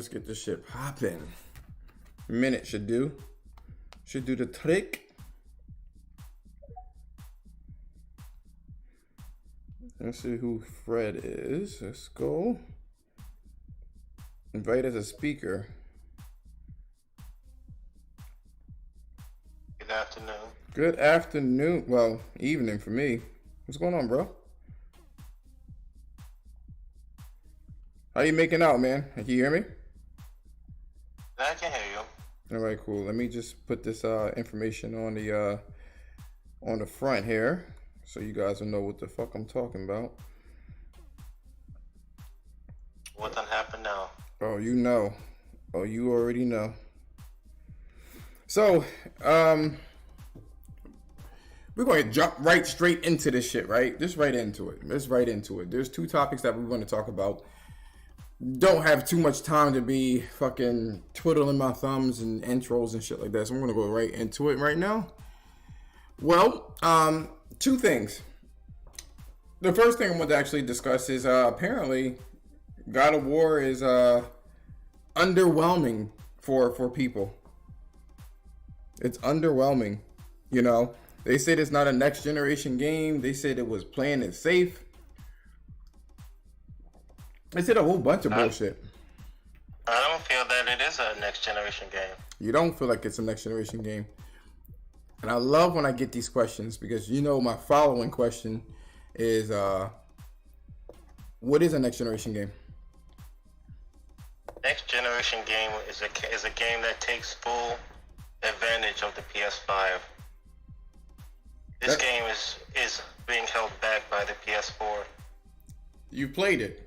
let's get this shit popping. A minute should do. Should do the trick. Let's see who Fred is. Let's go. Invite as a speaker. Good afternoon. Good afternoon. Well, evening for me. What's going on, bro? How you making out, man? Can you hear me? I can hear you. All right, cool. Let me just put this information on the front here, so you guys will know what the fuck I'm talking about. What done happened now? Oh, you know. Oh, you already know. So, we're going to jump right straight into this shit, right? Just right into it. Let's right into it. There's two topics that we want to talk about. Don't have too much time to be fucking twiddling my thumbs and intros and shit like that. So I'm going to go right into it right now. Well, two things. The first thing I want to actually discuss is apparently God of War is underwhelming for people. It's underwhelming. You know, they said it's not a next generation game. They said it was playing it safe. They said a whole bunch of bullshit. I don't feel that it is a next generation game. You don't feel like it's a next generation game. And I love when I get these questions because, you know, my following question is, what is a next generation game? Next generation game is a game that takes full advantage of the PS5. This game is being held back by the PS4. You played it.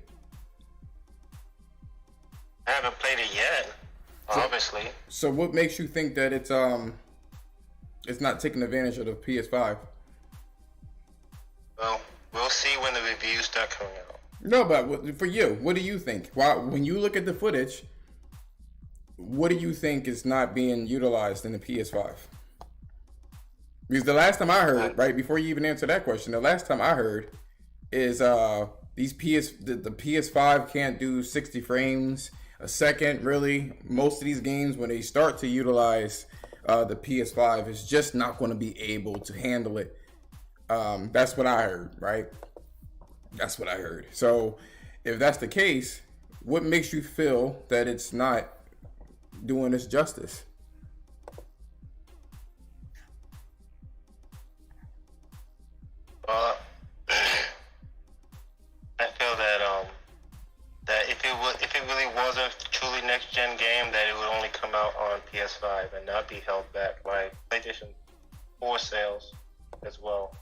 I haven't played it yet, obviously. So what makes you think that it's not taking advantage of the PS5? Well, we'll see when the reviews start coming out. No, but for you, what do you think? When you look at the footage, what do you think is not being utilized in the PS5? Because the last time I heard, right before you even answer that question, the last time I heard is the PS5 can't do 60 frames a second. Really, most of these games when they start to utilize the PS5 is just not going to be able to handle it. That's what I heard, right? That's what I heard. So if that's the case, what makes you feel that it's not doing its justice? I feel that if it really was a truly next gen game, that it would only come out on PS5 and not be held back by PlayStation 4 sales as well.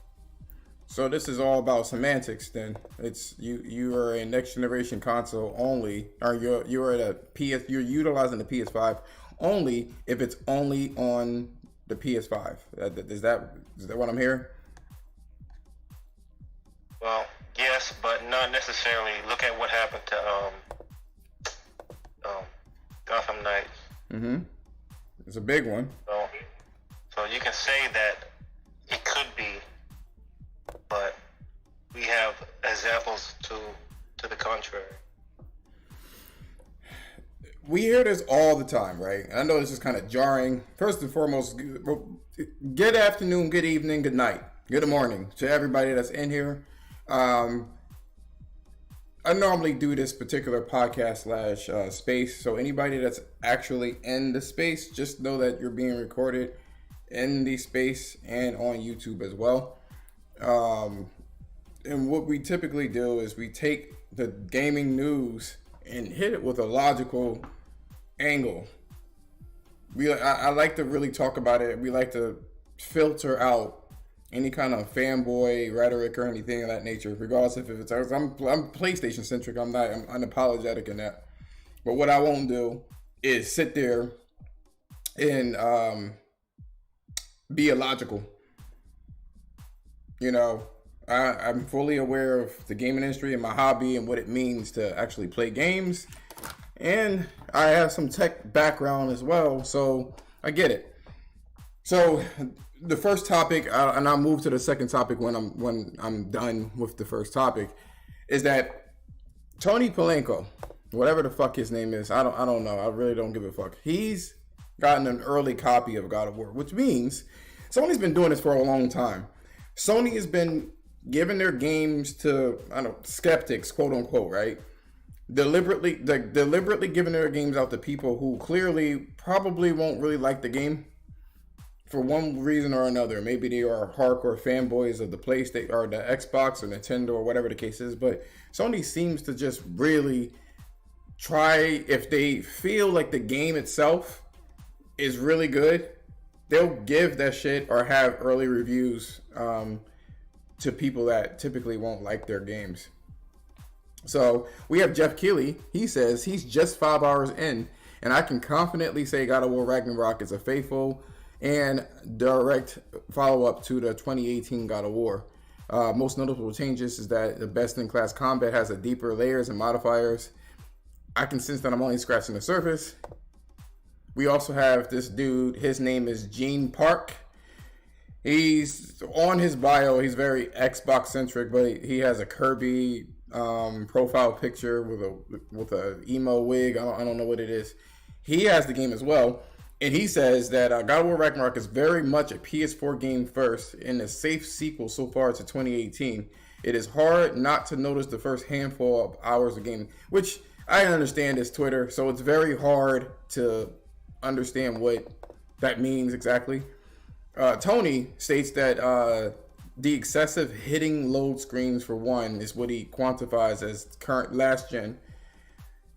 So this is all about semantics then. It's you are a next generation console only, or you're at a PS, you're utilizing the PS5 only if it's only on the PS5. Is that what I'm hearing? Well, yes, but not necessarily. Look at what happened to Gotham Knights. Mm-hmm. It's a big one. So you can say that it could be, but we have examples to the contrary. We hear this all the time, right? And I know this is kind of jarring. First and foremost, good afternoon, good evening, good night, good morning to everybody that's in here. I normally do this particular podcast / space, so anybody that's actually in the space, just know that you're being recorded in the space and on YouTube as well. And what we typically do is we take the gaming news and hit it with a logical angle. I like to really talk about it. We like to filter out any kind of fanboy rhetoric or anything of that nature, regardless if it's I'm PlayStation centric. I'm unapologetic in that. But what I won't do is sit there and be illogical. You know, I'm fully aware of the gaming industry and my hobby and what it means to actually play games, and I have some tech background as well, so I get it. So the first topic, and I'll move to the second topic when I'm done with the first topic, is that Tony Palenko, whatever the fuck his name is. I don't know. I really don't give a fuck. He's gotten an early copy of God of War, which means Sony's been doing this for a long time. Sony has been giving their games to, I don't know, skeptics, quote unquote, right? Deliberately giving their games out to people who clearly probably won't really like the game for one reason or another. Maybe they are hardcore fanboys of the PlayStation or the Xbox or Nintendo or whatever the case is. But Sony seems to just really try, if they feel like the game itself is really good, they'll give that shit or have early reviews to people that typically won't like their games. So we have Jeff Keighley. He says he's just 5 hours in, and I can confidently say God of War Ragnarok is a faithful and direct follow-up to the 2018 God of War. Most notable changes is that the best-in-class combat has a deeper layers and modifiers. I can sense that I'm only scratching the surface. We also have this dude. His name is Gene Park. He's on his bio. He's very Xbox-centric, but he has a Kirby profile picture with a emo wig. I don't know what it is. He has the game as well. And he says that God of War Ragnarok is very much a PS4 game first and a safe sequel so far to 2018. It is hard not to notice the first handful of hours of gaming, which I understand is Twitter, so it's very hard to understand what that means exactly. Tony states that the excessive hitting load screens for one is what he quantifies as current last gen.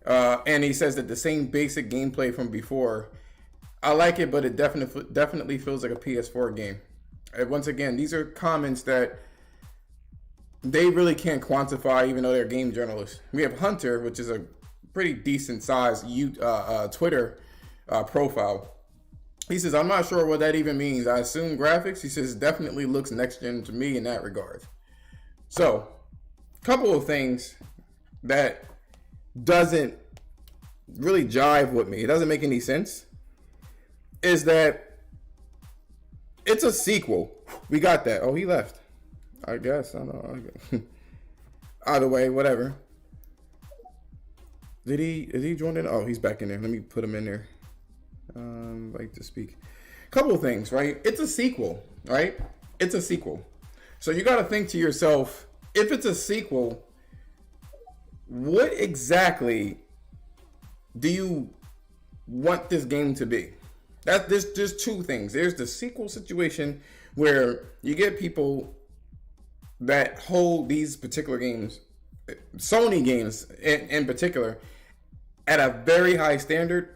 And he says that the same basic gameplay from before, I like it, but it definitely feels like a PS4 game. And once again, these are comments that they really can't quantify, even though they're game journalists. We have Hunter, which is a pretty decent size Twitter profile. He says, I'm not sure what that even means. I assume graphics. He says, definitely looks next gen to me in that regard. So, a couple of things that doesn't really jive with me. It doesn't make any sense. Is that it's a sequel. We got that. Oh, he left. I guess. I don't know. Either way, whatever. Is he joined in? Oh, he's back in there. Let me put him in there. Like to speak. Couple of things, right? It's a sequel, right? It's a sequel. So you got to think to yourself, if it's a sequel, what exactly do you want this game to be? There's two things. There's the sequel situation where you get people that hold these particular games, Sony games in particular, at a very high standard.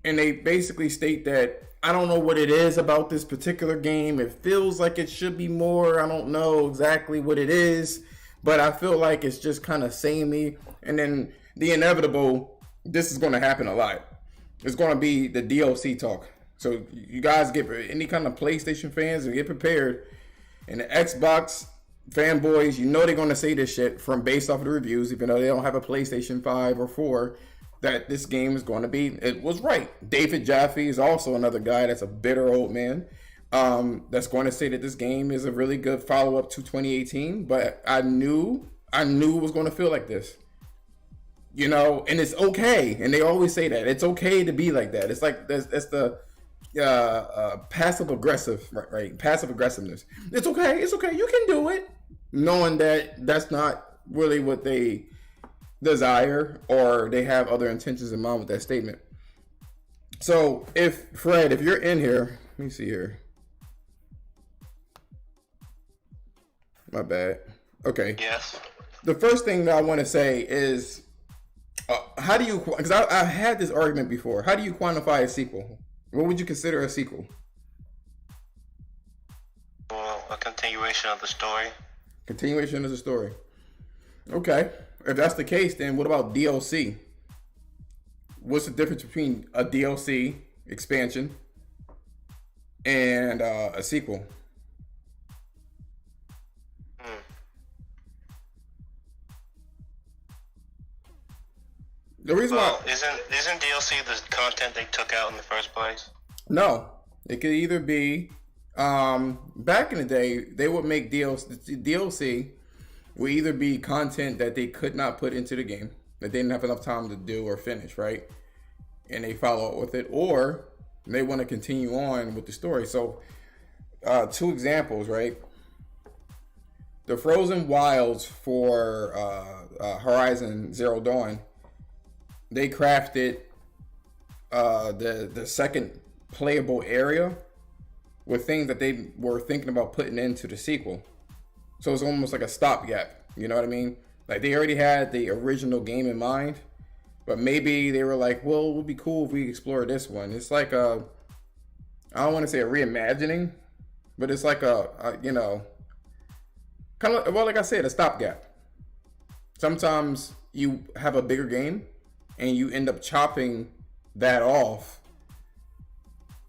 And they basically state that, I don't know what it is about this particular game. It feels like it should be more. I don't know exactly what it is, but I feel like it's just kind of samey. And then the inevitable, this is going to happen a lot. It's going to be the DLC talk. So you guys get, any kind of PlayStation fans, get prepared. And the Xbox fanboys, you know they're going to say this shit from based off of the reviews, even though they don't have a PlayStation 5 or 4. That this game is going to be, it was right. David Jaffe is also another guy that's a bitter old man that's going to say that this game is a really good follow-up to 2018, but I knew it was going to feel like this. You know, and it's okay. And they always say that. It's okay to be like that. It's like, that's the passive aggressive, right? Passive aggressiveness. It's okay. It's okay. You can do it. Knowing that that's not really what they desire, or they have other intentions in mind with that statement. So if you're in here, let me see here. My bad. Okay. Yes. The first thing that I want to say is, how do you, because I've had this argument before, how do you quantify a sequel? What would you consider a sequel? Well, a continuation of the story. Continuation of the story. Okay. If that's the case, then what about DLC? What's the difference between a DLC expansion and a sequel? The reason why isn't DLC the content they took out in the first place? No, it could either be back in the day they would make DLC would either be content that they could not put into the game. that they didn't have enough time to do or finish, right? And they follow up with it, or they want to continue on with the story. So, two examples, right? The Frozen Wilds for Horizon Zero Dawn, they crafted the second playable area with things that they were thinking about putting into the sequel. So it's almost like a stopgap. You know what I mean? Like they already had the original game in mind, but maybe they were like, well, it would be cool if we explore this one. It's like I don't want to say a reimagining, but it's like a you know, kind of, well, like I said, a stopgap. Sometimes you have a bigger game and you end up chopping that off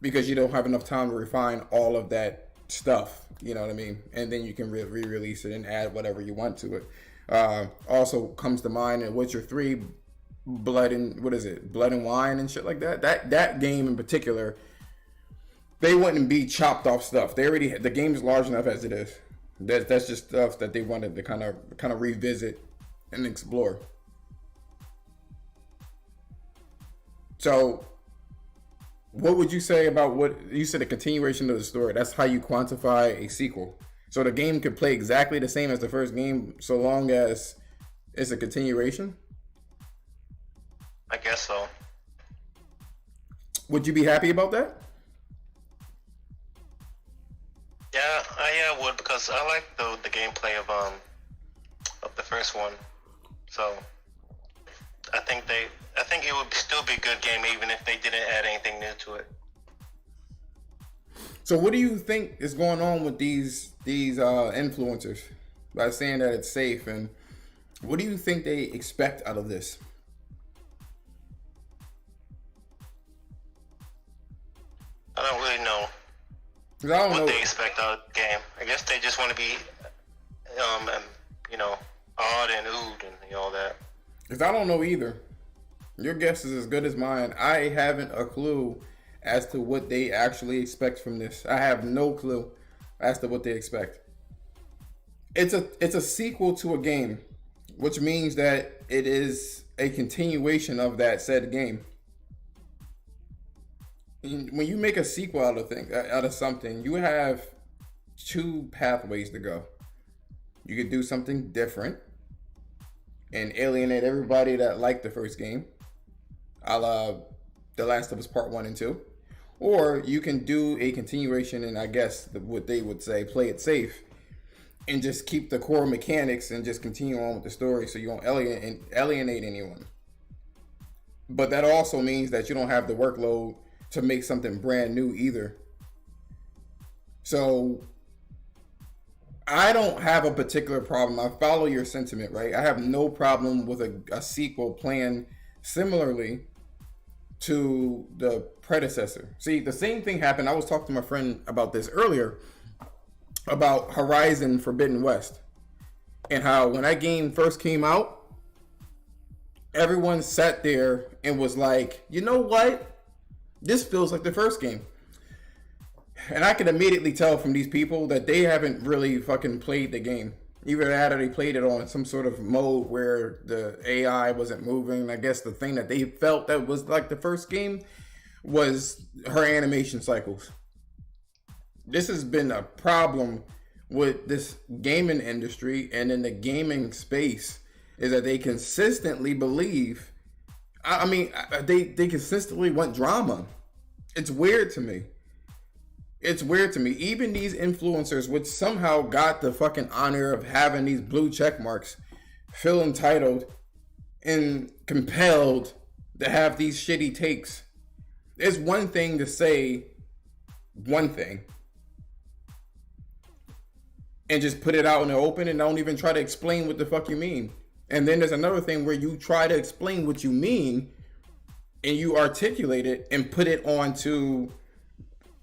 because you don't have enough time to refine all of that stuff. You know what I mean? And then you can re-release it and add whatever you want to it. Also comes to mind in Witcher 3, Blood and Wine and shit like that. That game in particular, they wouldn't be chopped off stuff. They already the game is large enough as it is. That's just stuff that they wanted to kind of revisit and explore. So, what would you say about what you said? A continuation of the story. That's how you quantify a sequel. So the game could play exactly the same as the first game, so long as it's a continuation. I guess so. Would you be happy about that? Yeah, I would, because I like the gameplay of the first one. So I think it would still be a good game even if they didn't add anything new to it. So what do you think is going on with these influencers by saying that it's safe, and what do you think they expect out of this? I don't really know what they expect out of the game. I guess they just want to be, odd and oohed and all that. Because I don't know either. Your guess is as good as mine. I haven't a clue as to what they actually expect from this. I have no clue as to what they expect. It's a sequel to a game, which means that it is a continuation of that said game. When you make a sequel out of something, you have two pathways to go. You could do something different and alienate everybody that liked the first game, a la The Last of Us Part 1 and 2. Or you can do a continuation and I guess what they would say, play it safe, and just keep the core mechanics and just continue on with the story so you don't alienate anyone. But that also means that you don't have the workload to make something brand new either. So I don't have a particular problem. I follow your sentiment, right? I have no problem with a sequel playing similarly to the predecessor. See, the same thing happened. I was talking to my friend about this earlier, about Horizon Forbidden West, and how when that game first came out, everyone sat there and was like, you know what? This feels like the first game. And I could immediately tell from these people that they haven't really fucking played the game. Either that or they played it on some sort of mode where the AI wasn't moving. I guess the thing that they felt that was like the first game was her animation cycles. This has been a problem with this gaming industry and in the gaming space, is that they consistently believe, they consistently want drama. It's weird to me. Even these influencers, which somehow got the fucking honor of having these blue check marks, feel entitled and compelled to have these shitty takes. It's one thing to say one thing and just put it out in the open and don't even try to explain what the fuck you mean. And then there's another thing where you try to explain what you mean and you articulate it and put it onto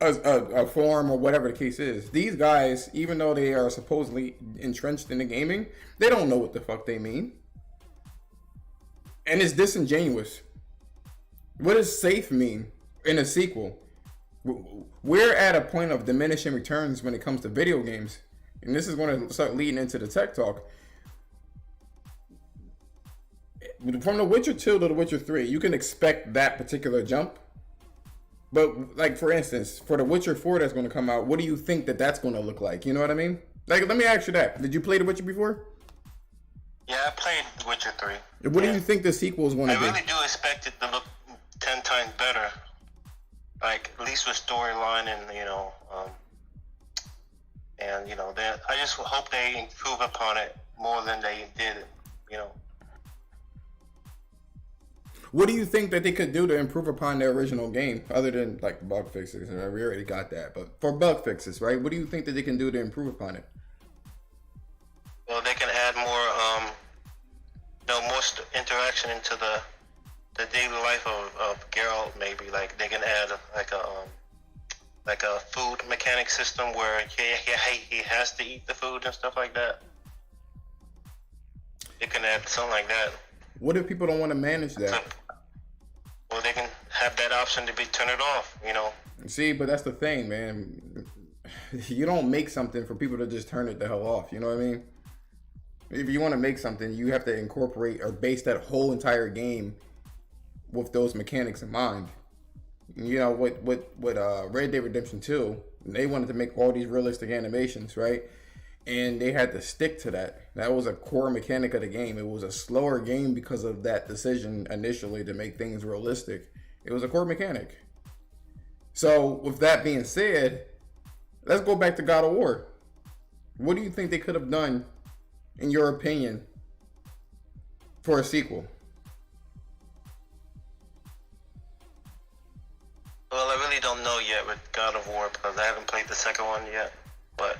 a forum or whatever the case is. These guys, even though they are supposedly entrenched in the gaming, they don't know what the fuck they mean. And it's disingenuous. What does safe mean in a sequel? We're at a point of diminishing returns when it comes to video games. And this is going to start leading into the tech talk. from The Witcher 2 to The Witcher 3, you can expect that particular jump. But, like, for instance, for The Witcher 4 that's going to come out, what do you think that that's going to look like? You know what I mean? Like, let me ask you that. Did you play The Witcher before? Yeah, I played The Witcher 3. What do you think the sequel is going to be? I really do expect it to look 10 times better. Like, at least with storyline and, I just hope they improve upon it more than they did, What do you think that they could do to improve upon their original game, other than like bug fixes? We already got that, but for bug fixes, right? What do you think that they can do to improve upon it? Well, they can add more, more interaction into the daily life of Geralt. Maybe like they can add like a food mechanic system where he has to eat the food and stuff like that. They can add something like that. What if people don't want to manage that? Well, they can have that option to turn it off, See, but that's the thing, man. You don't make something for people to just turn it the hell off. You know what I mean? If you want to make something, you have to incorporate or base that whole entire game with those mechanics in mind. You know, with Red Dead Redemption 2, they wanted to make all these realistic animations, right? And they had to stick to that. That was a core mechanic of the game. It was a slower game because of that decision initially to make things realistic. It was a core mechanic. So, with that being said, let's go back to God of War. What do you think they could have done, in your opinion, for a sequel? Well, I really don't know yet with God of War because I haven't played the second one yet. But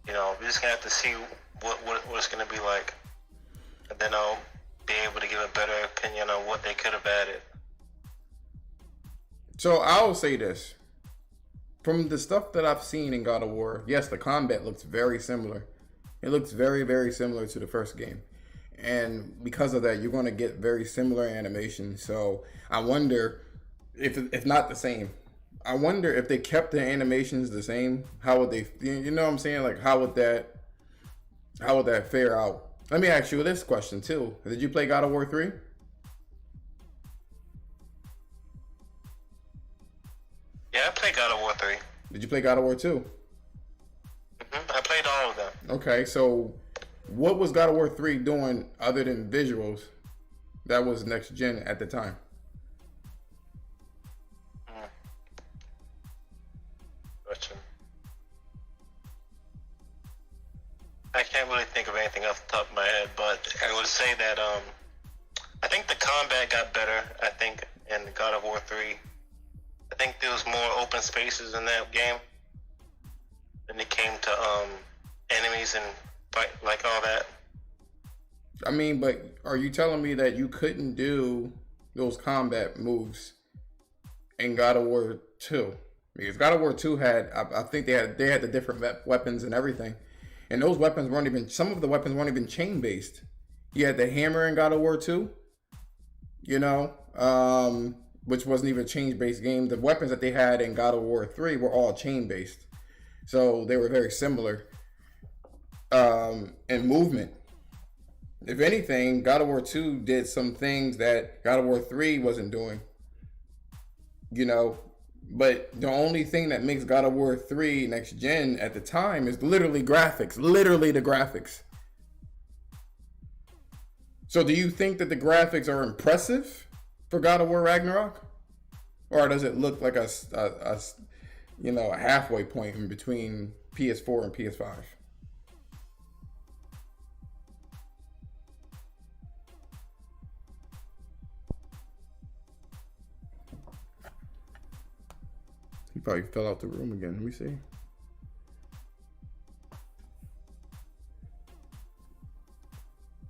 we're just gonna have to see what it's gonna be like, and then I'll be able to give a better opinion on what they could have added. So I'll say this: from the stuff that I've seen in God of War, yes, the combat looks very similar. It looks very, very similar to the first game, and because of that, you're going to get very similar animation. So I wonder if not the same. I wonder if they kept the animations the same, how would they, you know what I'm saying? Like, how would that fare out? Let me ask you this question too. Did you play God of War 3? Yeah, I played God of War 3. Did you play God of War 2? I played all of them. Okay, so what was God of War 3 doing other than visuals that was next gen at the time? I can't really think of anything off the top of my head, but I would say that I think the combat got better, I think, in God of War 3. I think there was more open spaces in that game when it came to enemies and fight, like all that. I mean, but are you telling me that you couldn't do those combat moves in God of War 2? Because God of War 2 had, I think they had the different weapons and everything. And those weapons weren't even, some of the weapons weren't even chain based. You had the hammer in God of War 2, which wasn't even a chain based game. The weapons that they had in God of War 3 were all chain based. So they were very similar in movement. If anything, God of War 2 did some things that God of War 3 wasn't doing. But the only thing that makes God of War 3 next gen at the time is literally graphics. Literally the graphics. So do you think that the graphics are impressive for God of War Ragnarok? Or does it look like a halfway point in between PS4 and PS5? He probably fell out the room again. Let me see.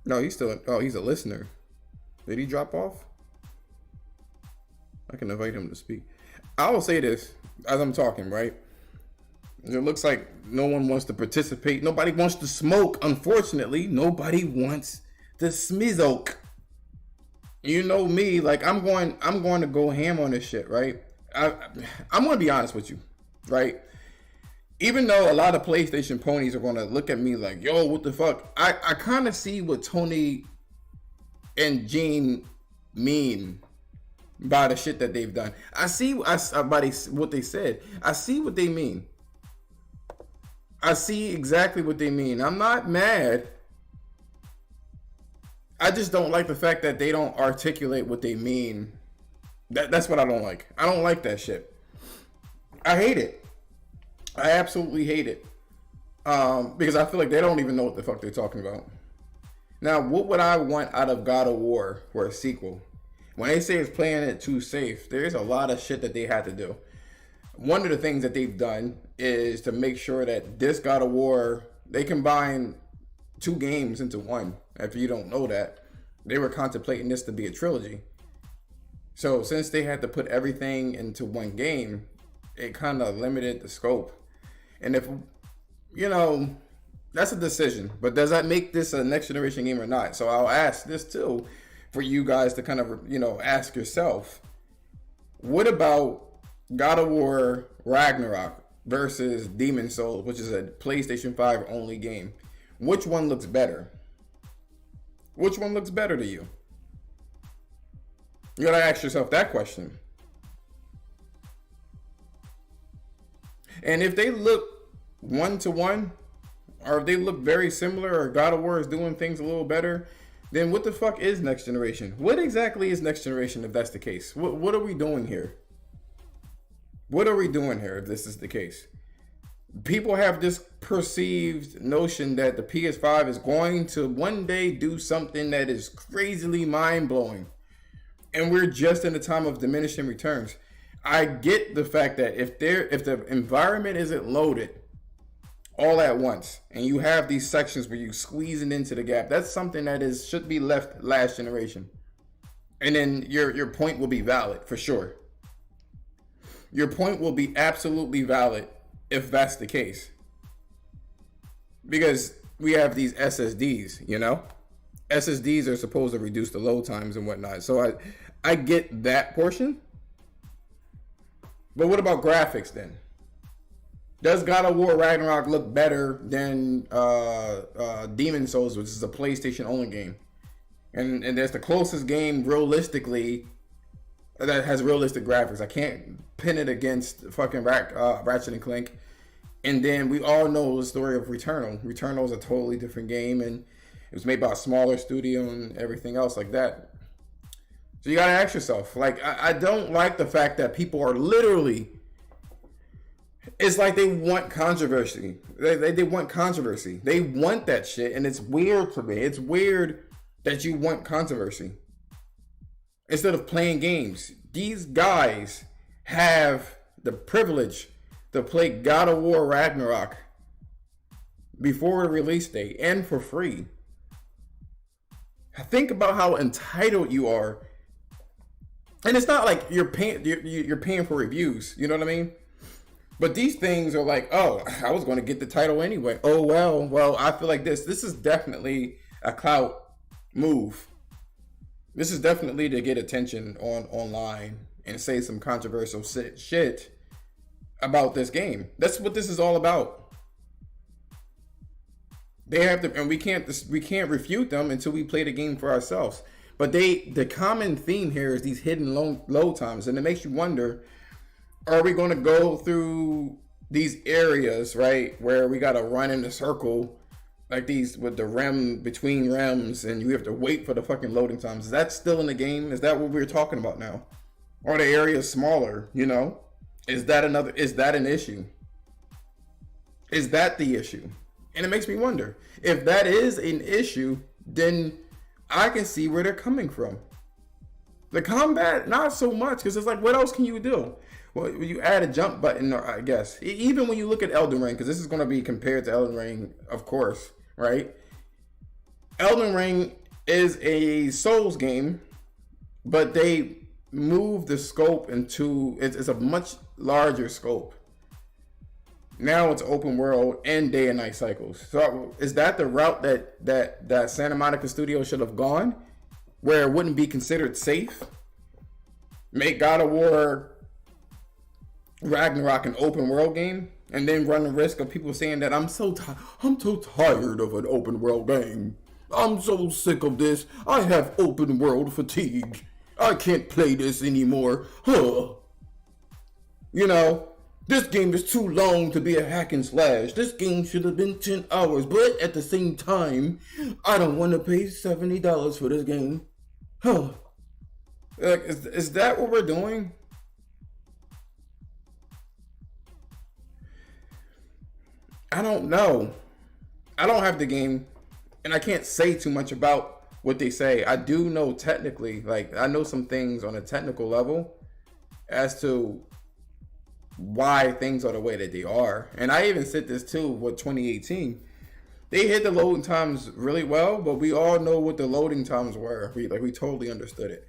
No, he's still. Oh, he's a listener. Did he drop off? I can invite him to speak. I will say this as I'm talking, right? It looks like no one wants to participate. Nobody wants to smoke. Unfortunately, nobody wants to smoke. You know me, like I'm going to go ham on this shit, right? I'm going to be honest with you, right? Even though a lot of PlayStation ponies are going to look at me like, yo, what the fuck? I kind of see what Tony and Gene mean by the shit that they've done. I see by what they said. I see what they mean. I see exactly what they mean. I'm not mad. I just don't like the fact that they don't articulate what they mean. That's what I don't like. I don't like that shit. I hate it. I absolutely hate it. Because I feel like they don't even know what the fuck they're talking about. Now, what would I want out of God of War for a sequel? When they say it's playing it too safe, there's a lot of shit that they had to do. One of the things that they've done is to make sure that this God of War, they combine 2 games into one. If you don't know that, they were contemplating this to be a trilogy. So since they had to put everything into one game, it kind of limited the scope. And if, you know, that's a decision. But does that make this a next generation game or not? So I'll ask this too, for you guys to kind of, you know, ask yourself, what about God of War Ragnarok versus Demon's Souls, which is a PlayStation 5 only game? Which one looks better? Which one looks better to you? You gotta ask yourself that question. And if they look 1-to-1, or if they look very similar, or God of War is doing things a little better, then what the fuck is next generation? What exactly is next generation if that's the case? What are we doing here? What are we doing here if this is the case? People have this perceived notion that the PS5 is going to one day do something that is crazily mind-blowing. And we're just in a time of diminishing returns. I get the fact that if the environment isn't loaded all at once, and you have these sections where you squeezing into the gap, that's something that should be left last generation. And then your point will be valid for sure. Your point will be absolutely valid if that's the case. Because we have these SSDs, you know? SSDs are supposed to reduce the load times and whatnot. So I get that portion. But what about graphics then? Does God of War Ragnarok look better than Demon's Souls, which is a PlayStation only game? And that's the closest game realistically that has realistic graphics. I can't pin it against fucking Ratchet and Clank. And then we all know the story of Returnal. Returnal is a totally different game, and it was made by a smaller studio and everything else like that. So you gotta ask yourself, like, I don't like the fact that people are literally, it's like they want controversy. They want controversy. They want that shit, and it's weird to me. It's weird that you want controversy instead of playing games. These guys have the privilege to play God of War Ragnarok before the release date and for free. Think about how entitled you are. And it's not like you're paying for reviews, you know what I mean? But these things are like, oh, I was going to get the title anyway. Oh, well, I feel like this is definitely a clout move. This is definitely to get attention online and say some controversial shit about this game. That's what this is all about. They have to, and we can't refute them until we play the game for ourselves. But the common theme here is these hidden load times, and it makes you wonder: are we going to go through these areas, right, where we got to run in a circle like these with the rem between rems, and you have to wait for the fucking loading times? Is that still in the game? Is that what we're talking about now? Are the areas smaller? You know, is that an issue? Is that the issue? And it makes me wonder, if that is an issue, then I can see where they're coming from. The combat, not so much, because it's like, what else can you do? Well, you add a jump button, I guess. Even when you look at Elden Ring, because this is going to be compared to Elden Ring, of course, right? Elden Ring is a Souls game, but they move the scope into, it's a much larger scope. Now it's open world and day and night cycles. So is that the route that Santa Monica Studios should have gone, where it wouldn't be considered safe? Make God of War Ragnarok an open world game, and then run the risk of people saying that I'm so tired of an open world game. I'm so sick of this. I have open world fatigue. I can't play this anymore. Huh. You know, this game is too long to be a hack and slash. This game should have been 10 hours. But at the same time, I don't want to pay $70 for this game. Huh. Is that what we're doing? I don't know. I don't have the game, and I can't say too much about what they say. I do know technically, like, I know some things on a technical level as to why things are the way that they are. And I even said this too with 2018. They hit the loading times really well, but we all know what the loading times were. We totally understood it.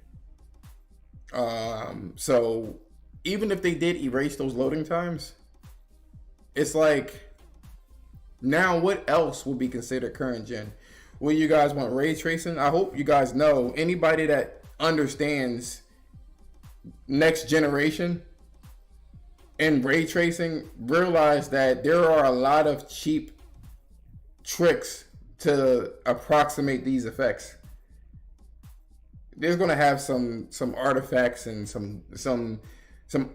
So even if they did erase those loading times, it's like, now what else will be considered current gen? Will you guys want ray tracing? I hope you guys know, anybody that understands next generation and ray tracing realize that there are a lot of cheap tricks to approximate these effects. There's going to have some artifacts and some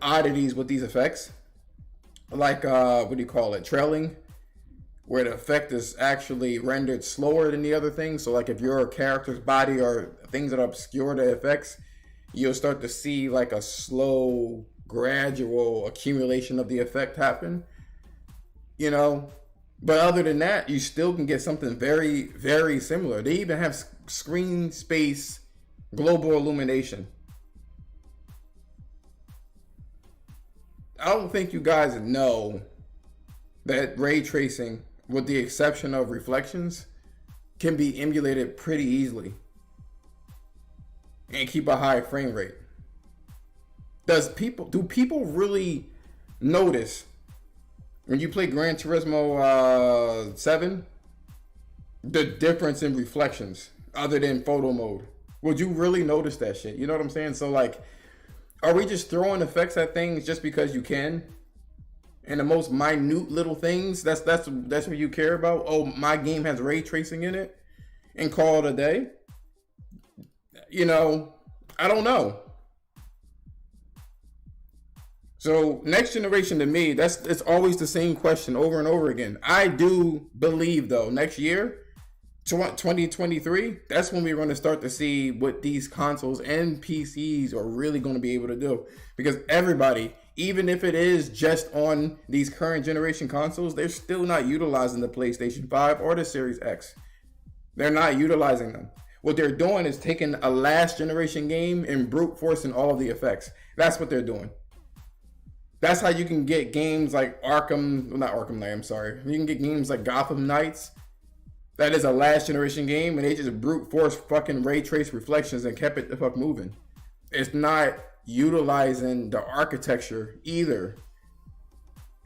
oddities with these effects, like what do you call it, trailing, where the effect is actually rendered slower than the other things. So like if your character's body or things that obscure the effects, you'll start to see like a slow, gradual accumulation of the effect happen, you know. But other than that, you still can get something very, very similar. They even have screen space global illumination. I don't think you guys know that ray tracing, with the exception of reflections, can be emulated pretty easily and keep a high frame rate. Do people really notice when you play Gran Turismo 7 the difference in reflections other than photo mode? Would you really notice that shit? You know what I'm saying? So like, are we just throwing effects at things just because you can? And the most minute little things, that's what you care about? Oh, my game has ray tracing in it, and call it a day? You know, I don't know. So next generation, to me, it's always the same question over and over again. I do believe though, next year, 2023, that's when we're going to start to see what these consoles and PCs are really going to be able to do. Because everybody, even if it is just on these current generation consoles, they're still not utilizing the PlayStation 5 or the Series X. They're not utilizing them. What they're doing is taking a last generation game and brute forcing all of the effects. That's what they're doing. That's how you can get games like not Arkham Knight, I'm sorry. You can get games like Gotham Knights. That is a last generation game, and they just brute force fucking ray trace reflections and kept it the fuck moving. It's not utilizing the architecture either.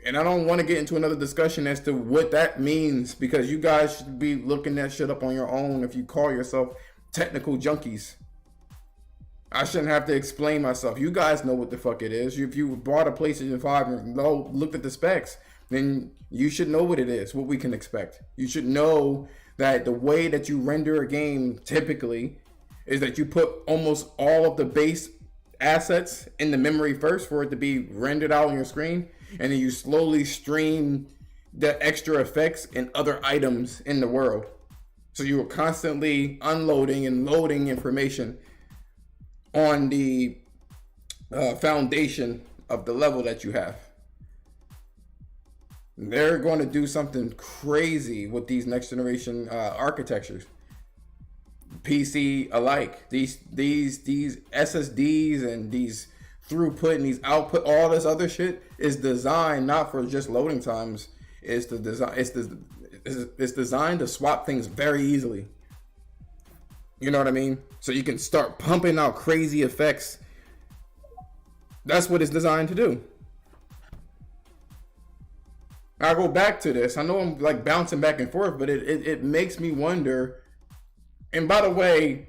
And I don't want to get into another discussion as to what that means, because you guys should be looking that shit up on your own if you call yourself technical junkies. I shouldn't have to explain myself. You guys know what the fuck it is. If you bought a PlayStation 5 and looked at the specs, then you should know what it is, what we can expect. You should know that the way that you render a game typically is that you put almost all of the base assets in the memory first for it to be rendered out on your screen, and then you slowly stream the extra effects and other items in the world. So you are constantly unloading and loading information on the foundation of the level that you have. They're going to do something crazy with these next generation architectures, PC alike. These SSDs and these throughput and these output, all this other shit is designed not for just loading times. It's designed to swap things very easily. You know what I mean? So you can start pumping out crazy effects. That's what it's designed to do. I go back to this. I know I'm like bouncing back and forth, but it makes me wonder. And by the way,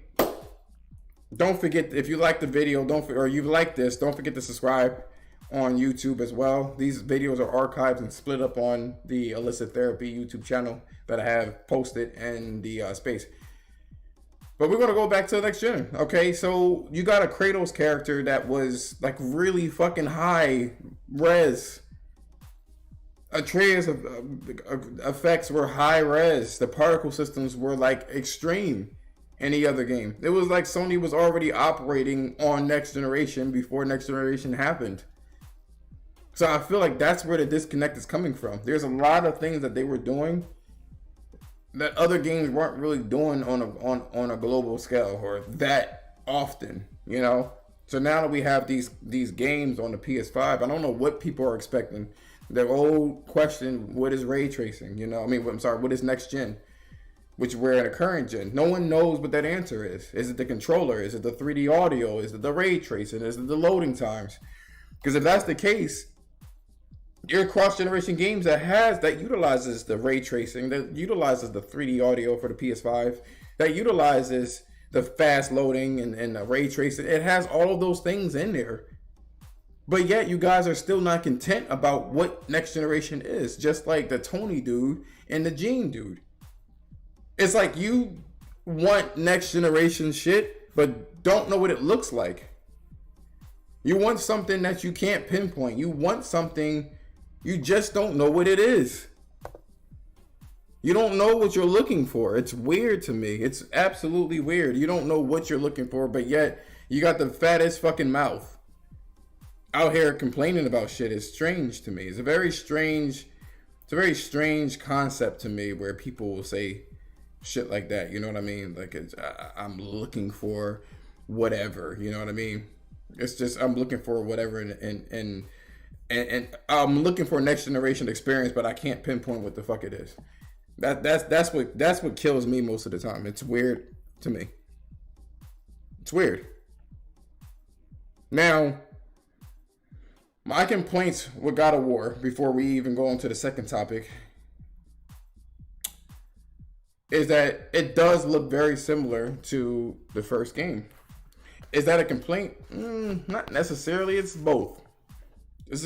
don't forget, if you like the video, or you like this, don't forget to subscribe on YouTube as well. These videos are archived and split up on the Illicit Therapy YouTube channel that I have posted in the space. But we're gonna go back to the next gen. Okay, so you got a Kratos character that was like really fucking high res. Atreus effects were high res. The particle systems were like extreme. Any other game, it was like Sony was already operating on next generation before next generation happened. So I feel like that's where the disconnect is coming from. There's a lot of things that they were doing that other games weren't really doing on a global scale or that often, you know. So now that we have these games on the PS5, I don't know what people are expecting. The old question, what is ray tracing? You know, I mean, I'm sorry, what is next gen? Which we're in a current gen. No one knows what that answer is. Is it the controller? Is it the 3D audio? Is it the ray tracing? Is it the loading times? Because if that's the case, your cross-generation games that utilizes the ray tracing, that utilizes the 3D audio for the PS5, that utilizes the fast loading and the ray tracing, it has all of those things in there. But yet you guys are still not content about what next generation is. Just like the Tony dude and the Gene dude. It's like you want next generation shit, but don't know what it looks like. You want something that you can't pinpoint. You want something, you just don't know what it is. You don't know what you're looking for. It's weird to me. It's absolutely weird. You don't know what you're looking for, but yet you got the fattest fucking mouth out here complaining about shit. Is strange to me. It's a very strange concept to me where people will say shit like that, you know what I mean? Like I'm looking for whatever, you know what I mean? It's just I'm looking for whatever, and I'm looking for a next generation experience, but I can't pinpoint what the fuck it is. That's what kills me most of the time. It's weird to me. It's weird. Now, my complaints with God of War before we even go on to the second topic is that it does look very similar to the first game. Is that a complaint? Not necessarily. It's both. It's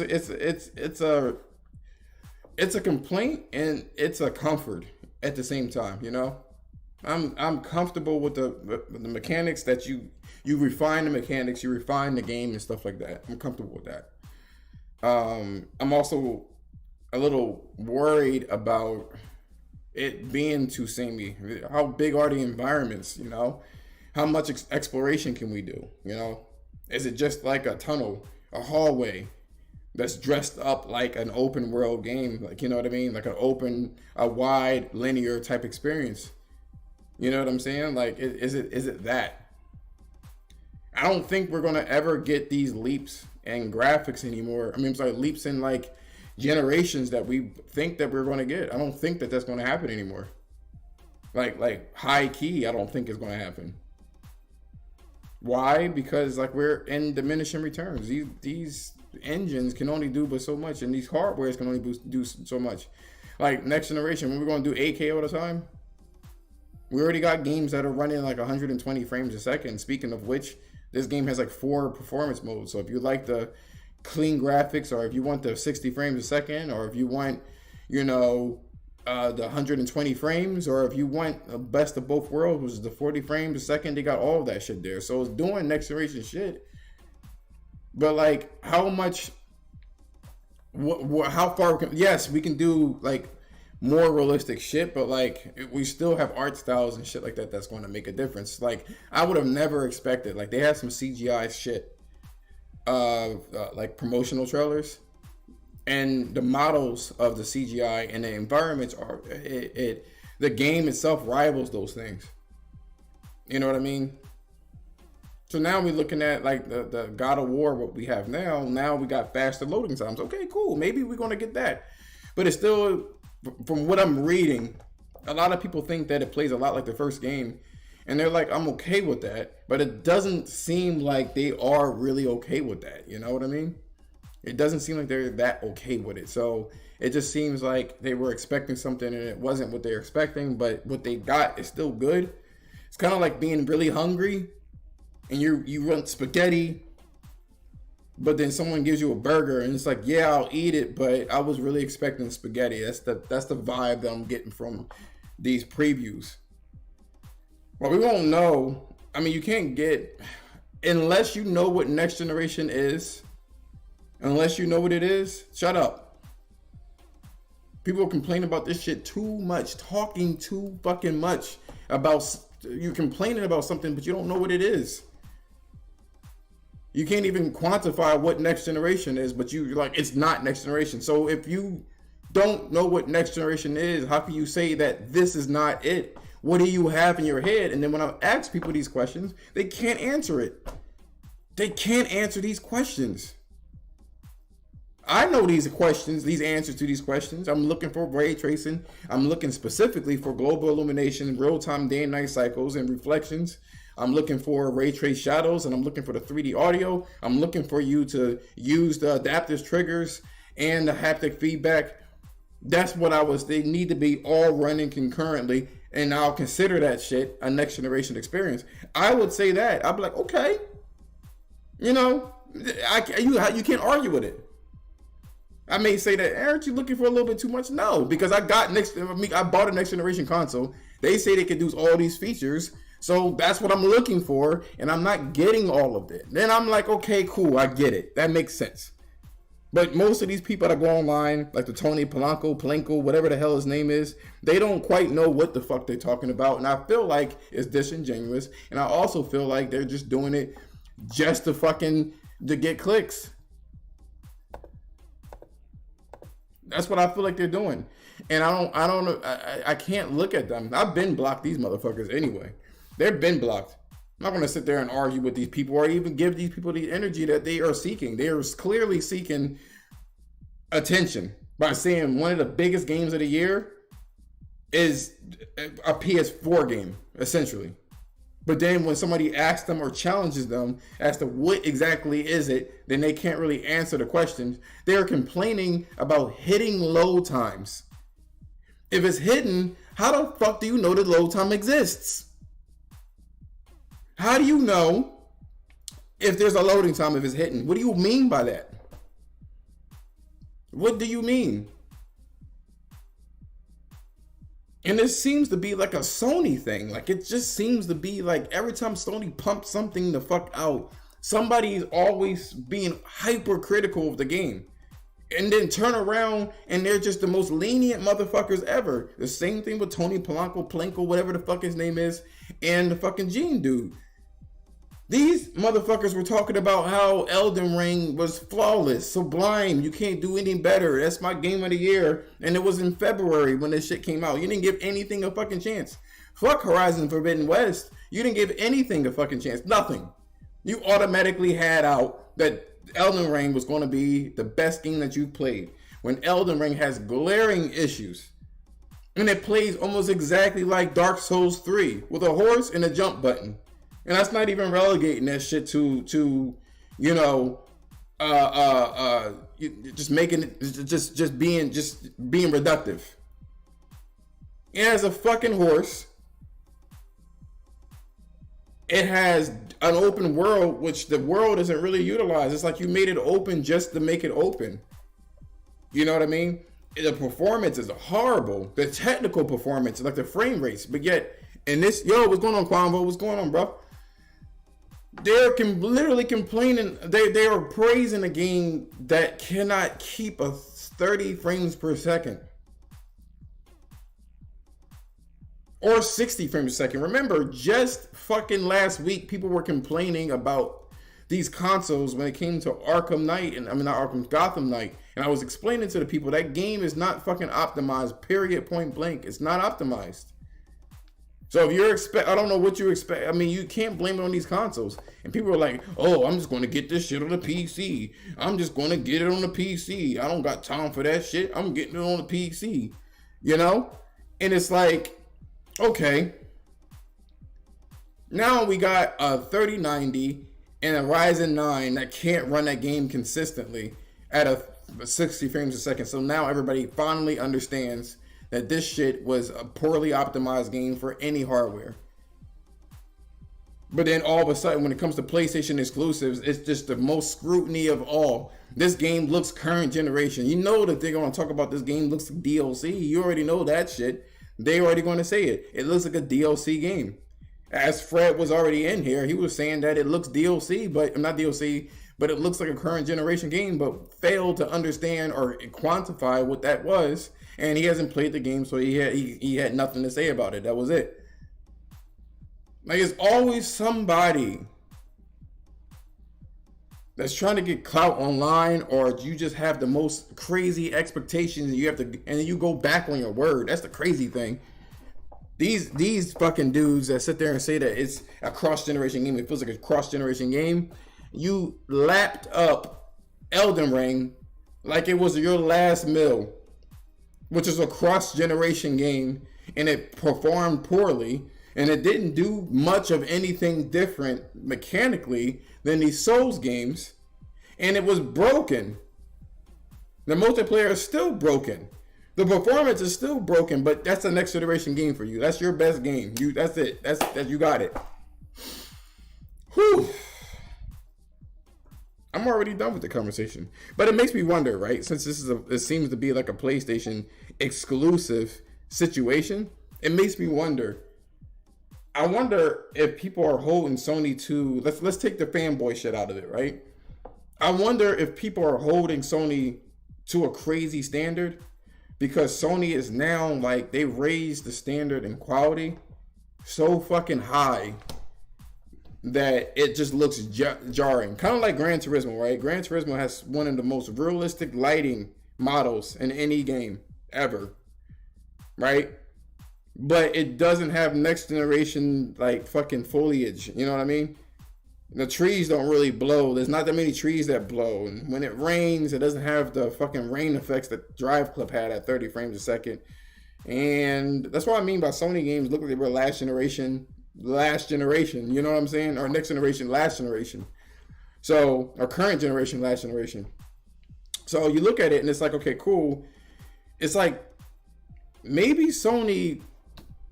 a complaint and it's a comfort at the same time. You know, I'm comfortable with the mechanics that you refine the mechanics, you refine the game and stuff like that. I'm comfortable with that. I'm also a little worried about it being too samey. How big are the environments, you know? How much exploration can we do, you know? Is it just like a tunnel, a hallway that's dressed up like an open world game? Like, you know what I mean? Like a wide, linear type experience. You know what I'm saying? Like, is it that? I don't think we're going to ever get these leaps in graphics anymore. I mean, it's like leaps in like generations that we think that we're going to get. I don't think that that's going to happen anymore. Like high key, I don't think it's going to happen. Why? Because like we're in diminishing returns. These engines can only do but so much, and these hardwares can only do so much. Like next generation, when we're going to do 8K all the time, we already got games that are running like 120 frames a second. Speaking of which, this game has like 4 performance modes. So if you like the clean graphics, or if you want the 60 frames a second, or if you want, you know, the 120 frames, or if you want the best of both worlds, which is the 40 frames a second, they got all of that shit there. So it's doing next generation shit. But like, how much, how far, yes, we can do like more realistic shit, but like we still have art styles and shit like that that's going to make a difference. Like I would have never expected, like they had some CGI shit like promotional trailers, and the models of the CGI and the environments are the game itself rivals those things. You know what I mean? So now we're looking at like the God of War, what we have now. Now we got faster loading times. Okay, cool. Maybe we're going to get that. But it's still, from what I'm reading, a lot of people think that it plays a lot like the first game. And they're like, I'm okay with that. But it doesn't seem like they are really okay with that. You know what I mean? It doesn't seem like they're that okay with it. So it just seems like they were expecting something and it wasn't what they're expecting. But what they got is still good. It's kind of like being really hungry and you want spaghetti, but then someone gives you a burger and it's like, yeah, I'll eat it, but I was really expecting spaghetti. That's the vibe that I'm getting from these previews. Well, we won't know. I mean, you can't get, unless you know what next generation is, unless you know what it is, shut up. People complain about this shit too much, talking too fucking much about, you're complaining about something, but you don't know what it is. You can't even quantify what next generation is, but you're like, it's not next generation. So if you don't know what next generation is, how can you say that this is not it? What do you have in your head? And then when I ask people these questions, they can't answer it. They can't answer these questions. I know these questions, these answers to these questions. I'm looking for ray tracing. I'm looking specifically for global illumination, real-time day and night cycles and reflections. I'm looking for ray trace shadows, and I'm looking for the 3D audio. I'm looking for you to use the adaptive triggers and the haptic feedback. That's what they need to be all running concurrently, and I'll consider that shit a next generation experience. I would say that. I'd be like, okay, you know, you can't argue with it. I may say that, aren't you looking for a little bit too much? No, because I bought a next generation console. They say they can do all these features, so that's what I'm looking for, and I'm not getting all of it. Then I'm like, okay, cool, I get it. That makes sense. But most of these people that go online, like the Tony Polanco, whatever the hell his name is, they don't quite know what the fuck they're talking about, and I feel like it's disingenuous, and I also feel like they're just doing it just to get clicks. That's what I feel like they're doing. And I don't know. I can't look at them. I've been blocked these motherfuckers anyway. They've been blocked. I'm not going to sit there and argue with these people or even give these people the energy that they are seeking. They are clearly seeking attention by saying one of the biggest games of the year is a PS4 game, essentially. But then when somebody asks them or challenges them as to what exactly is it, then they can't really answer the questions. They're complaining about hitting load times. If it's hidden, how the fuck do you know that load time exists? How do you know if there's a loading time if it's hidden? What do you mean by that? What do you mean? And this seems to be like a Sony thing. Like, it just seems to be like every time Sony pumps something the fuck out, somebody is always being hypercritical of the game. And then turn around and they're just the most lenient motherfuckers ever. The same thing with Tony Polanco, whatever the fuck his name is, and the fucking Gene dude. These motherfuckers were talking about how Elden Ring was flawless, sublime, you can't do any better. That's my game of the year. And it was in February when this shit came out. You didn't give anything a fucking chance. Fuck Horizon Forbidden West. You didn't give anything a fucking chance. Nothing. You automatically had out that Elden Ring was going to be the best game that you've played. When Elden Ring has glaring issues. And it plays almost exactly like Dark Souls 3 with a horse and a jump button. And that's not even relegating that shit to you know, just making it, just being reductive. It has a fucking horse. It has an open world, which the world isn't really utilized. It's like you made it open just to make it open. You know what I mean? The performance is horrible. The technical performance, like the frame rates, but yet in this, what's going on, Quanvo? What's going on, bro? They're literally complaining. They are praising a game that cannot keep a 30 frames per second. Or 60 frames a second. Remember, just fucking last week, people were complaining about these consoles when it came to Gotham Knight. And I was explaining to the people that game is not fucking optimized, period, point blank. It's not optimized. So if you're I don't know what you expect. I mean, you can't blame it on these consoles. And people are like, oh, I'm just going to get this shit on the PC. I'm just going to get it on the PC. I don't got time for that shit. I'm getting it on the PC. You know? And it's like, okay. Now we got a 3090 and a Ryzen 9 that can't run that game consistently at a 60 frames a second. So now everybody finally understands that this shit was a poorly optimized game for any hardware. But then all of a sudden, when it comes to PlayStation exclusives, it's just the most scrutiny of all. This game looks current generation. You know that they're going to talk about this game looks like DLC. You already know that shit. They're already going to say it. It looks like a DLC game. As Fred was already in here, he was saying that it looks DLC, but not DLC, but it looks like a current generation game, but failed to understand or quantify what that was. And he hasn't played the game, so he had nothing to say about it. That was it. Like, it's always somebody that's trying to get clout online, or you just have the most crazy expectations and you have to, and then you go back on your word. That's the crazy thing. These fucking dudes that sit there and say that it's a cross-generation game, it feels like a cross-generation game. You lapped up Elden Ring like it was your last meal, which is a cross-generation game, and it performed poorly, and it didn't do much of anything different mechanically than these Souls games, and it was broken. The multiplayer is still broken. The performance is still broken, but that's the next generation game for you. That's your best game. That's it. You got it. Whew. I'm already done with the conversation, but it makes me wonder, right? Since it seems to be like a PlayStation exclusive situation, it makes me wonder. I wonder if people are holding Sony to, let's take the fanboy shit out of it, right? I wonder if people are holding Sony to a crazy standard, because Sony is now, like, they raised the standard in quality so fucking high that it just looks jarring. Kind of like Gran Turismo, right? Gran Turismo has one of the most realistic lighting models in any game ever, right? But it doesn't have next generation, like, fucking foliage. You know what I mean? The trees don't really blow. There's not that many trees that blow. And when it rains, it doesn't have the fucking rain effects that Drive Club had at 30 frames a second. And that's what I mean by Sony games look like they were last generation. You know what I'm saying? Or next generation, last generation. So, or current generation, last generation. So you look at it and it's like, okay, cool. It's like, maybe Sony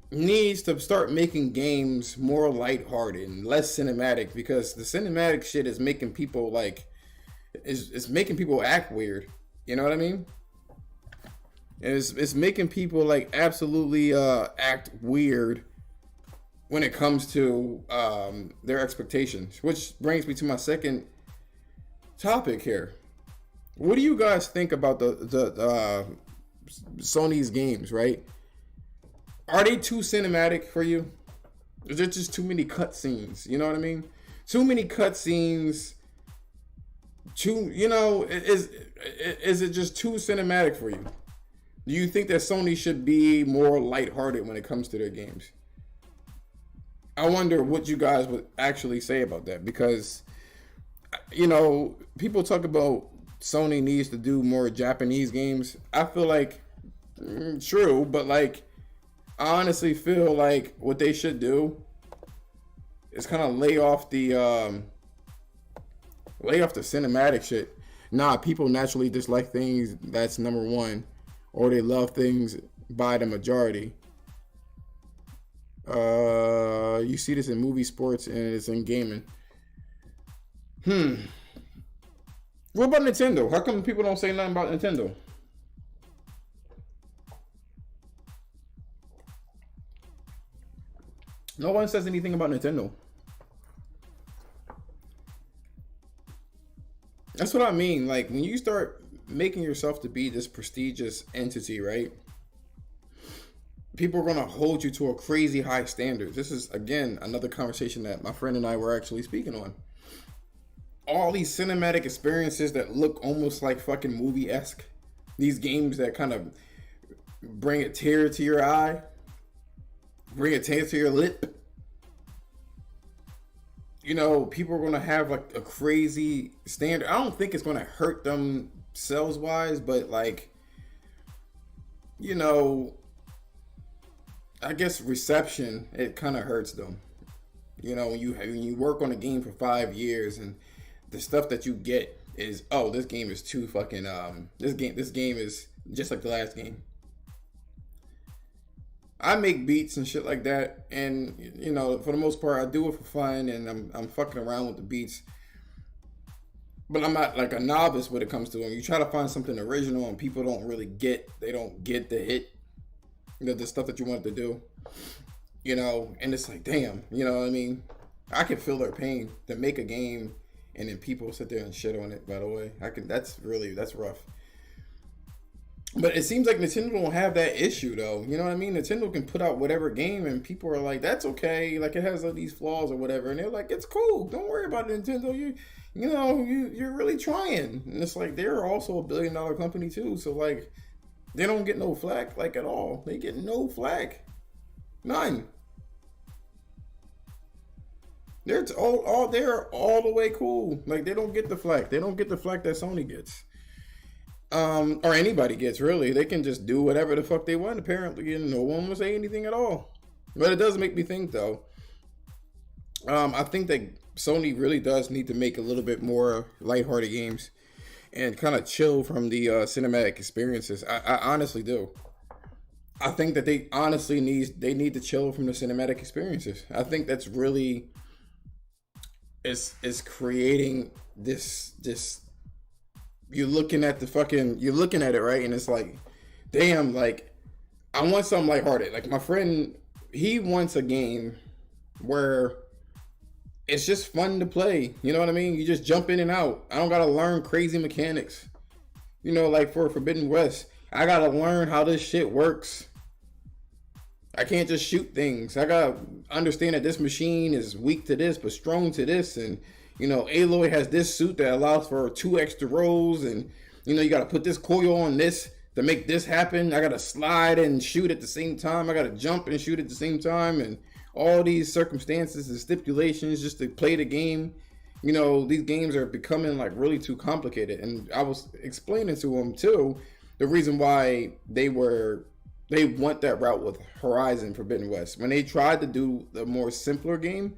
needs to start making games more lighthearted and less cinematic, because the cinematic shit is making people it's making people act weird. You know what I mean? It's making people like absolutely act weird when it comes to their expectations. Which brings me to my second topic here. What do you guys think about the Sony's games, right? Are they too cinematic for you? Is there just too many cutscenes? You know what I mean? Too many cutscenes. Is it just too cinematic for you? Do you think that Sony should be more lighthearted when it comes to their games? I wonder what you guys would actually say about that, because, people talk about Sony needs to do more Japanese games. I feel like, true, but like, I honestly feel like what they should do is kind of lay off the cinematic shit. Nah, people naturally dislike things. That's number one, or they love things by the majority. You see this in movie, sports, and it's in gaming. What about Nintendo? How come people don't say nothing about Nintendo? No one says anything about Nintendo. That's what I mean. Like, when you start making yourself to be this prestigious entity, right? People are going to hold you to a crazy high standard. This is, again, another conversation that my friend and I were actually speaking on. All these cinematic experiences that look almost like fucking movie-esque. These games that kind of bring a tear to your eye. Bring a tear to your lip. People are going to have like a crazy standard. I don't think it's going to hurt them sales-wise, but like, I guess reception, it kind of hurts them. When you work on a game for 5 years and the stuff that you get is, oh, this game is too fucking this game is just like the last game. I make beats and shit like that, and for the most part I do it for fun, and I'm fucking around with the beats. But I'm not like a novice when it comes to them. You try to find something original and people don't really get the hit, the stuff that you want to do. And it's like, damn, you know what I mean? I can feel their pain to make a game and then people sit there and shit on it, by the way. That's rough. But it seems like Nintendo don't have that issue though. You know what I mean? Nintendo can put out whatever game and people are like, that's okay, like it has all these flaws or whatever, and they're like, it's cool. Don't worry about it, Nintendo. You're really trying. And it's like they're also $1 billion company too. So like they don't get no flack like at all. They get no flack. None. They're all the way cool. Like they don't get the flack. They don't get the flack that Sony gets. Or anybody gets, really. They can just do whatever the fuck they want, apparently, and no one will say anything at all. But it does make me think, though. I think that Sony really does need to make a little bit more lighthearted games and kind of chill from the cinematic experiences. I honestly do. I think that they honestly need to chill from the cinematic experiences. I think that's really is creating this. You're looking at it, right? And it's like, damn, like, I want something lighthearted. Like, my friend, he wants a game where it's just fun to play. You know what I mean? You just jump in and out. I don't gotta learn crazy mechanics. Like for Forbidden West, I gotta learn how this shit works. I can't just shoot things. I gotta understand that this machine is weak to this, but strong to this, and Aloy has this suit that allows for 2 extra rolls, and you got to put this coil on this to make this happen. I got to slide and shoot at the same time. I got to jump and shoot at the same time, and all these circumstances and stipulations just to play the game. These games are becoming like really too complicated, and I was explaining to them too the reason why they went that route with Horizon Forbidden West. When they tried to do the more simpler game,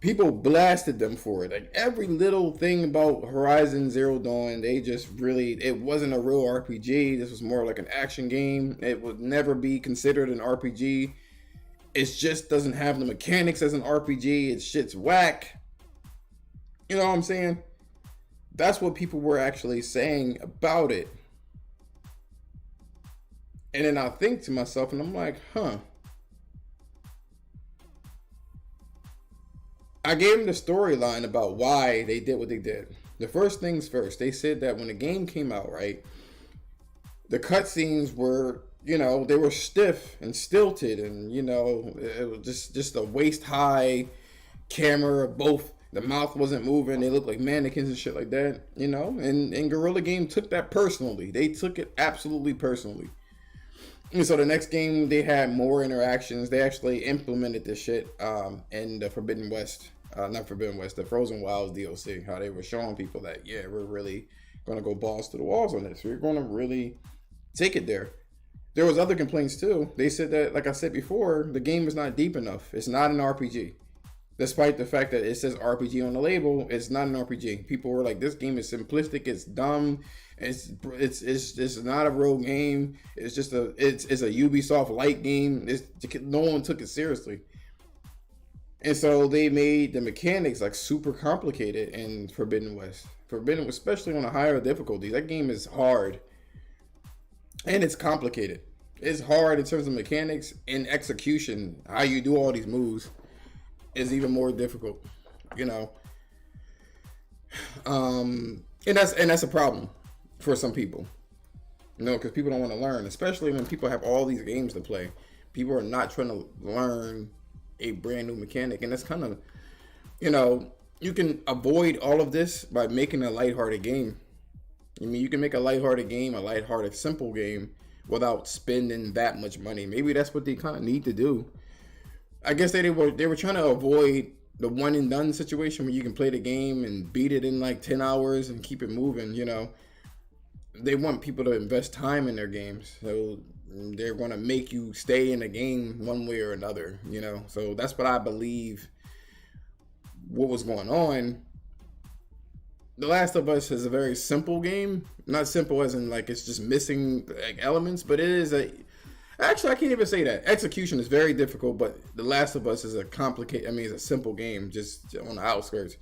people blasted them for it. Like every little thing about Horizon Zero Dawn, it wasn't a real RPG. This was more like an action game. It would never be considered an RPG. It just doesn't have the mechanics as an RPG. It's shit's whack. You know what I'm saying? That's what people were actually saying about it. And then I think to myself, and I'm like, I gave them the storyline about why they did what they did. The first things first, they said that when the game came out, right, the cutscenes were, they were stiff and stilted, and it was just a waist high camera. Both the mouth wasn't moving. They looked like mannequins and shit like that. And Guerrilla Games took that personally. They took it absolutely personally. And so the next game, they had more interactions. They actually implemented this shit in the Forbidden West. Not Forbidden West, the Frozen Wilds DLC. How they were showing people that, yeah, we're really going to go balls to the walls on this. We're going to really take it there. There was other complaints too. They said that, like I said before, the game is not deep enough. It's not an RPG. Despite the fact that it says RPG on the label, it's not an RPG. People were like, this game is simplistic, it's dumb, it's not a real game. It's just a Ubisoft light game. No one took it seriously. And so they made the mechanics like super complicated in Forbidden West. Especially on a higher difficulty. That game is hard. And it's complicated. It's hard in terms of mechanics and execution. How you do all these moves is even more difficult, and that's a problem for some people, because people don't want to learn, especially when people have all these games to play. People are not trying to learn a brand new mechanic, and that's kind of, you can avoid all of this by making a lighthearted game. You can make a lighthearted game, a lighthearted, simple game, without spending that much money. Maybe that's what they kind of need to do. I guess they were trying to avoid the one and done situation where you can play the game and beat it in like 10 hours and keep it moving. They want people to invest time in their games, so they're going to make you stay in the game one way or another. So that's what I believe what was going on. The Last of Us is a very simple game, not simple as in like it's just missing like elements, but it is Actually, I can't even say that. Execution is very difficult, but The Last of Us is it's a simple game, just on the outskirts.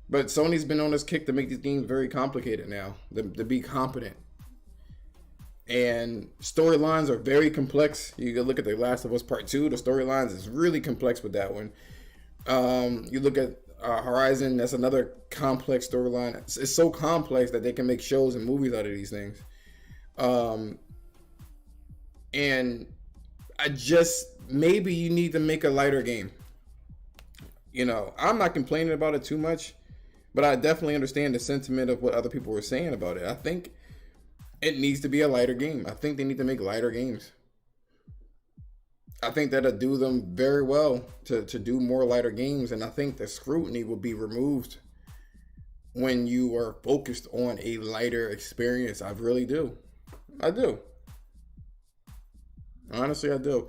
But Sony's been on this kick to make these games very complicated now, to be competent. And storylines are very complex. You can look at The Last of Us Part 2. The storylines is really complex with that one. You look at Horizon. That's another complex storyline. It's so complex that they can make shows and movies out of these things. And maybe you need to make a lighter game. I'm not complaining about it too much, but I definitely understand the sentiment of what other people were saying about it. I think it needs to be a lighter game. I think they need to make lighter games. I think that'll do them very well to do more lighter games, and I think the scrutiny will be removed when you are focused on a lighter experience. I really do. I do. Honestly, I do.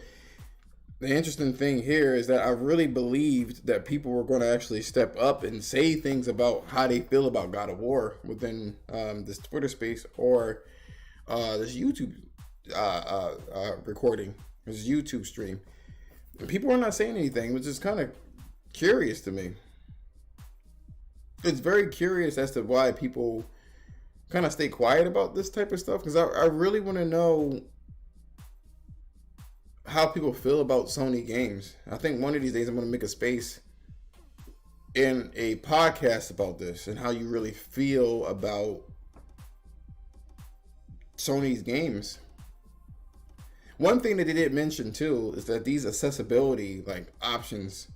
The interesting thing here is that I really believed that people were going to actually step up and say things about how they feel about God of War within this Twitter space or this YouTube recording, this YouTube stream. And people are not saying anything, which is kind of curious to me. It's very curious as to why people kind of stay quiet about this type of stuff, because I really want to know how people feel about Sony games. I think one of these days I'm going to make a space in a podcast about this and how you really feel about Sony's games. One thing that they did mention too is that these accessibility options,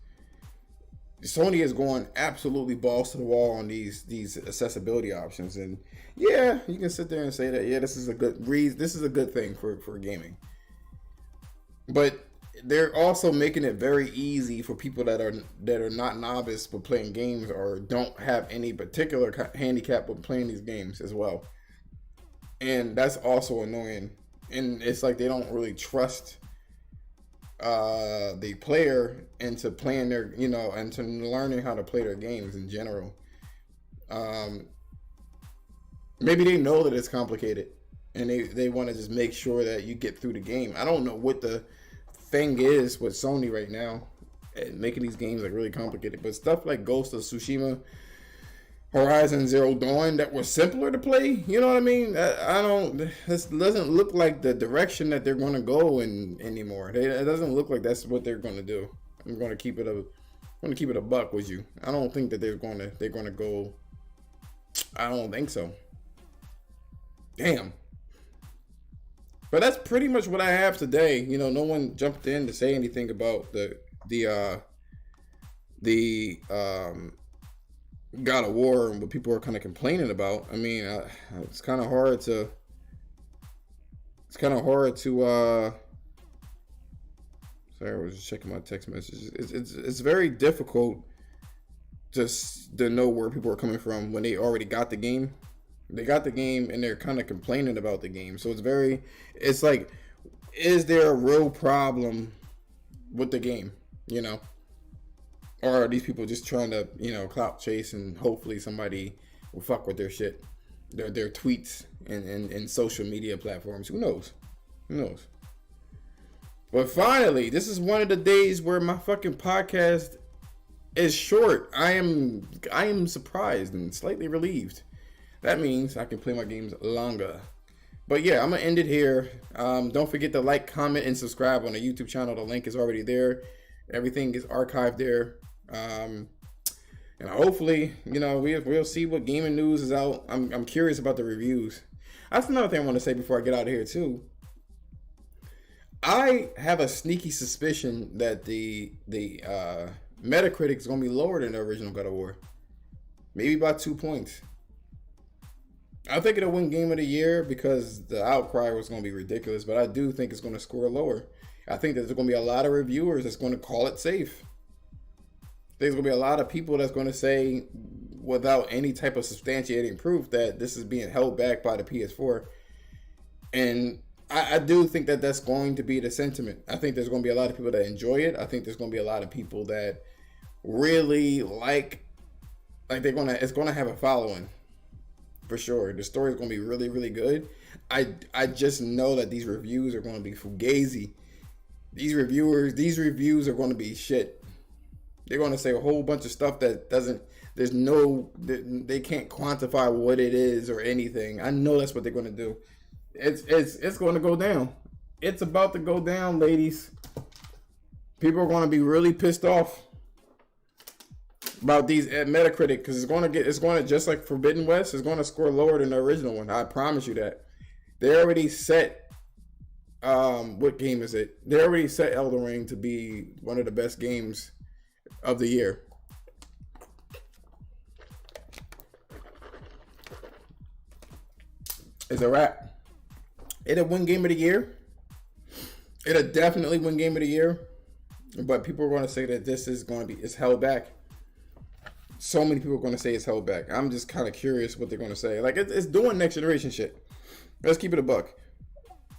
Sony is going absolutely balls to the wall on these accessibility options. And yeah, you can sit there and say that this is a good thing for gaming. But they're also making it very easy for people that are not novice but playing games or don't have any particular handicap with playing these games as well. And that's also annoying. And it's like they don't really trust the player into playing their, into learning how to play their games in general. Maybe they know that it's complicated and they want to just make sure that you get through the game. I don't know what the thing is with Sony right now and making these games really complicated, but stuff like Ghost of Tsushima, Horizon Zero Dawn that were simpler to play, you know what I mean? This doesn't look like the direction that they're going to go in anymore. It doesn't look like that's what they're going to do. I'm going to keep it a buck with you. I don't think that they're going to go. I don't think so. Damn. But that's pretty much what I have today. No one jumped in to say anything about the God of War and what people are kind of complaining about. I mean, it's kind of hard to. Sorry, I was just checking my text messages. It's very difficult just to know where people are coming from when they already got the game. They got the game and they're kind of complaining about the game. So it's like, is there a real problem with the game? Or are these people just trying to, clout chase and hopefully somebody will fuck with their shit, their tweets and social media platforms? Who knows? But finally, this is one of the days where my fucking podcast is short. I am surprised and slightly relieved. That means I can play my games longer. But yeah, I'm going to end it here. Don't forget to like, comment, and subscribe on the YouTube channel. The link is already there. Everything is archived there. And hopefully, we'll see what gaming news is out. I'm curious about the reviews. That's another thing I want to say before I get out of here too. I have a sneaky suspicion that the Metacritic is going to be lower than the original God of War. Maybe by 2 points. I think it'll win Game of the Year because the outcry was going to be ridiculous, but I do think it's going to score lower. I think there's going to be a lot of reviewers that's going to call it safe. There's going to be a lot of people that's going to say, without any type of substantiating proof, that this is being held back by the PS4. And I do think that that's going to be the sentiment. I think there's going to be a lot of people that enjoy it. I think there's going to be a lot of people that really it's going to have a following. For sure. The story is going to be really, really good. I just know that these reviews are going to be fugazi. These reviews are going to be shit. They're going to say a whole bunch of stuff that they can't quantify what it is or anything. I know that's what they're going to do. It's going to go down. It's about to go down, ladies. People are going to be really pissed off about these at Metacritic because it's going to just like Forbidden West, it's going to score lower than the original one. I promise you that. They already set what game is it? They already set Elden Ring to be one of the best games of the year. It's a wrap. It'll win game of the year. It'll definitely win game of the year. But people are going to say that this is going to be, it's held back. So many people are going to say it's held back. I'm just kind of curious what they're going to say. Like, it's doing next generation shit. Let's keep it a buck.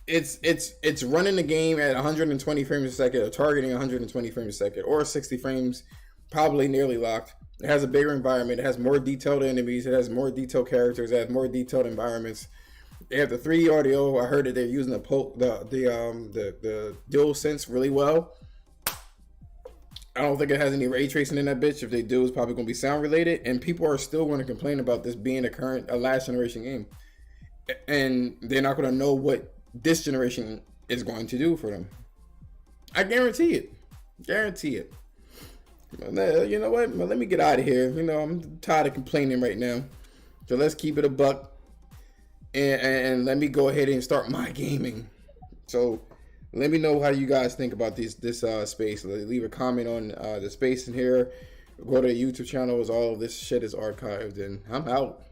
It's running the game at 120 frames a second, or targeting 120 frames a second, or 60 frames, probably nearly locked. It has a bigger environment. It has more detailed enemies. It has more detailed characters. It has more detailed environments. They have the 3D audio. I heard that they're using the DualSense really well. I don't think it has any ray tracing in that bitch. If they do, it's probably going to be sound related. And people are still going to complain about this being a last generation game. And they're not going to know what this generation is going to do for them. I guarantee it. Guarantee it. You know what? Well, let me get out of here. You know, I'm tired of complaining right now. So let's keep it a buck. And let me go ahead and start my gaming. So let me know how you guys think about this space. Leave a comment on the space in here. Go to the YouTube channel as all of this shit is archived. And I'm out.